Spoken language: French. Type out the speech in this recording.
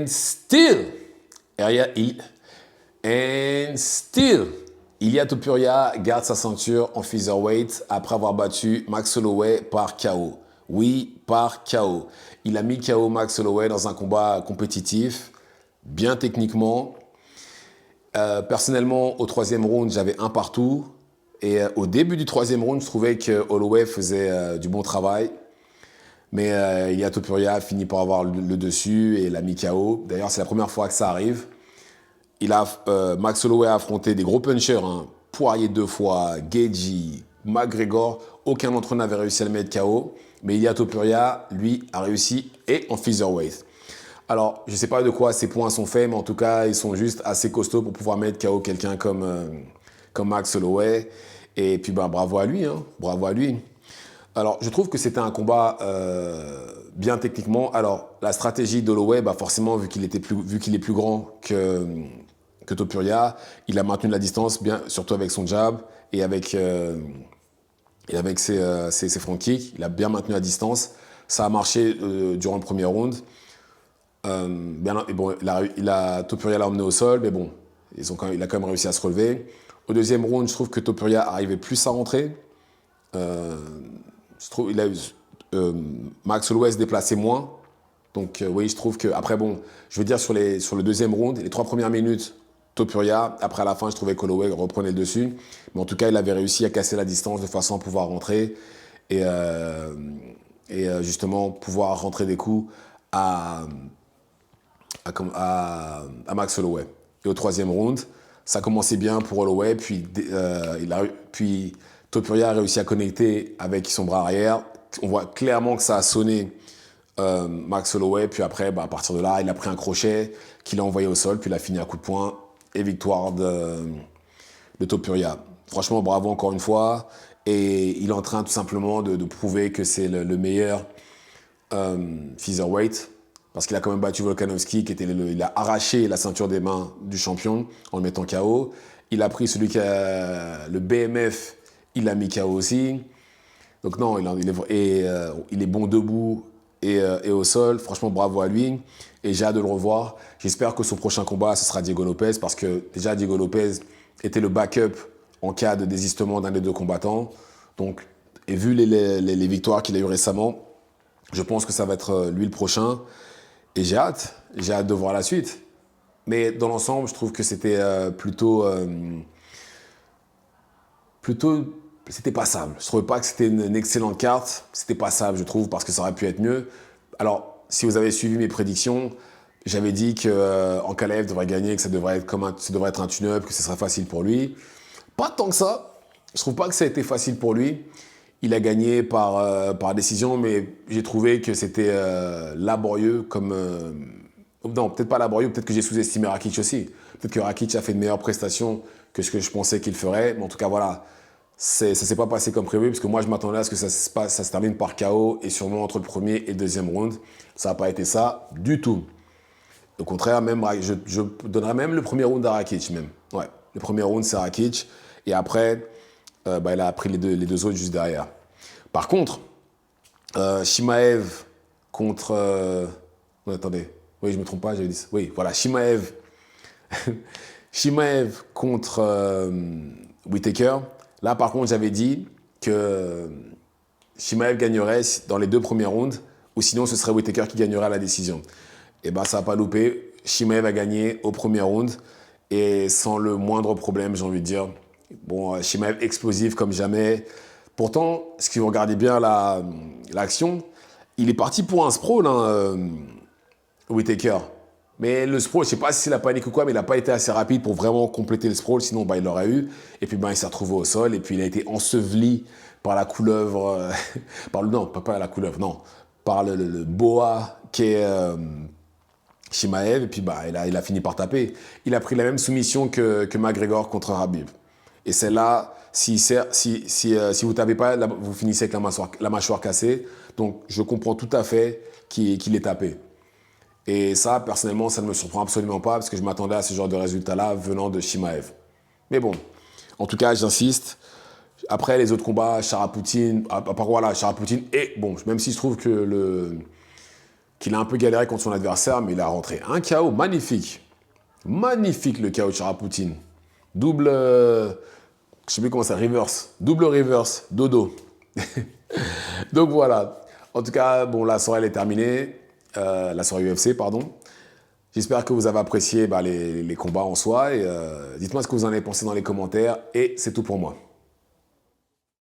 And still, and still, Ilia Topuria garde sa ceinture en featherweight après avoir battu Max Holloway par KO. Oui, par KO. Il a mis KO Max Holloway dans un combat compétitif, bien techniquement. Personnellement, au troisième round, j'avais un partout. Et au début du troisième round, je trouvais que Holloway faisait du bon travail. Mais Ilia Topuria a fini par avoir le dessus et l'a mis KO. D'ailleurs, c'est la première fois que ça arrive. Max Holloway a affronté des gros punchers, hein. Poirier 2 fois, Gaethje, McGregor. Aucun d'entre eux n'avait réussi à le mettre KO. Mais Ilia Topuria, lui, a réussi et en featherweight. Alors, je ne sais pas de quoi ces points sont faits, mais en tout cas, ils sont juste assez costauds pour pouvoir mettre KO quelqu'un comme Max Holloway. Et puis, bravo à lui, hein. Bravo à lui. Alors, je trouve que c'était un combat bien techniquement. Alors, la stratégie d'Holloway, forcément, vu qu'il est plus grand que Topuria, il a maintenu la distance, bien, surtout avec son jab et avec ses front kicks. Il a bien maintenu la distance. Ça a marché durant le premier round. Topuria l'a emmené au sol, mais bon, il a quand même réussi à se relever. Au deuxième round, je trouve que Topuria arrivait plus à rentrer. Max Holloway se déplaçait moins. Donc oui, je trouve que après je veux dire sur le deuxième round, les 3 premières minutes, Topuria. Après à la fin, je trouvais qu'Holloway reprenait le dessus. Mais en tout cas, il avait réussi à casser la distance de façon à pouvoir rentrer et justement pouvoir rentrer des coups à Max Holloway. Et au troisième round, ça commençait bien pour Holloway, puis Topuria a réussi à connecter avec son bras arrière. On voit clairement que ça a sonné Max Holloway, puis après, à partir de là, il a pris un crochet qu'il a envoyé au sol, puis il a fini à coup de poing et victoire de Topuria. Franchement, bravo encore une fois. Et il est en train tout simplement de prouver que c'est le meilleur featherweight, parce qu'il a quand même battu Volkanovski, il a arraché la ceinture des mains du champion en le mettant KO. Il a pris celui qui a le BMF, il l'a mis KO aussi. Donc non, il est bon debout et au sol. Franchement, bravo à lui. Et j'ai hâte de le revoir. J'espère que son prochain combat, ce sera Diego Lopez, parce que déjà, Diego Lopez était le backup en cas de désistement d'un des deux combattants. Donc, et vu les victoires qu'il a eues récemment, je pense que ça va être lui le prochain. Et j'ai hâte de voir la suite. Mais dans l'ensemble, je trouve que c'était plutôt c'était passable. Je ne trouvais pas que c'était une excellente carte. C'était passable, je trouve, parce que ça aurait pu être mieux. Alors, si vous avez suivi mes prédictions, j'avais dit qu'Ankalaev devrait gagner, que ça devrait être un tune-up, que ce serait facile pour lui. Pas tant que ça. Je trouve pas que ça a été facile pour lui. Il a gagné par décision, mais j'ai trouvé que c'était laborieux comme... non, peut-être pas laborieux, peut-être que j'ai sous-estimé Rakic aussi. Peut-être que Rakic a fait de meilleures prestations que ce que je pensais qu'il ferait. Mais en tout cas, voilà, ça ne s'est pas passé comme prévu, parce que moi, je m'attendais à ce que ça se termine par KO, et sûrement entre le premier et le deuxième round. Ça n'a pas été ça du tout. Au contraire, même, je donnerais même le premier round à Rakic, même. Ouais, le premier round, c'est Rakic. Et après... il a pris les deux autres juste derrière. Par contre, Chimaev contre... Non, attendez. Oui, je ne me trompe pas, j'avais dit ça. Oui, voilà, Chimaev. Chimaev contre Whittaker. Là, par contre, j'avais dit que Chimaev gagnerait dans les 2 premiers rounds, ou sinon, ce serait Whittaker qui gagnerait à la décision. Et ça n'a pas loupé. Chimaev a gagné au premier round, et sans le moindre problème, j'ai envie de dire. Bon, Chimaev explosif comme jamais. Pourtant, si vous regardez bien l'action, il est parti pour un sprawl, Whittaker. Mais le sprawl, je ne sais pas si c'est la panique ou quoi, mais il n'a pas été assez rapide pour vraiment compléter le sprawl, sinon il l'aurait eu. Et puis il s'est retrouvé au sol, et puis il a été enseveli par la couleuvre, non, pas la couleuvre, non, par le boa qui est Chimaev, et puis il a fini par taper. Il a pris la même soumission que McGregor contre Khabib. Et celle-là, si vous ne tapez pas, vous finissez avec la mâchoire cassée. Donc, je comprends tout à fait qu'il ait tapé. Et ça, personnellement, ça ne me surprend absolument pas, parce que je m'attendais à ce genre de résultat-là venant de Chimaev. Mais bon, en tout cas, j'insiste. Après, les autres combats, Charapoutine, Charapoutine, et bon, même si je trouve que qu'il a un peu galéré contre son adversaire, mais il a rentré un KO magnifique. Magnifique le KO de Charapoutine. Double, je sais plus comment ça, reverse. Double reverse, dodo. Donc voilà. En tout cas, bon, la soirée elle est terminée. La soirée UFC, pardon. J'espère que vous avez apprécié les combats en soi. Et dites-moi ce que vous en avez pensé dans les commentaires. Et c'est tout pour moi.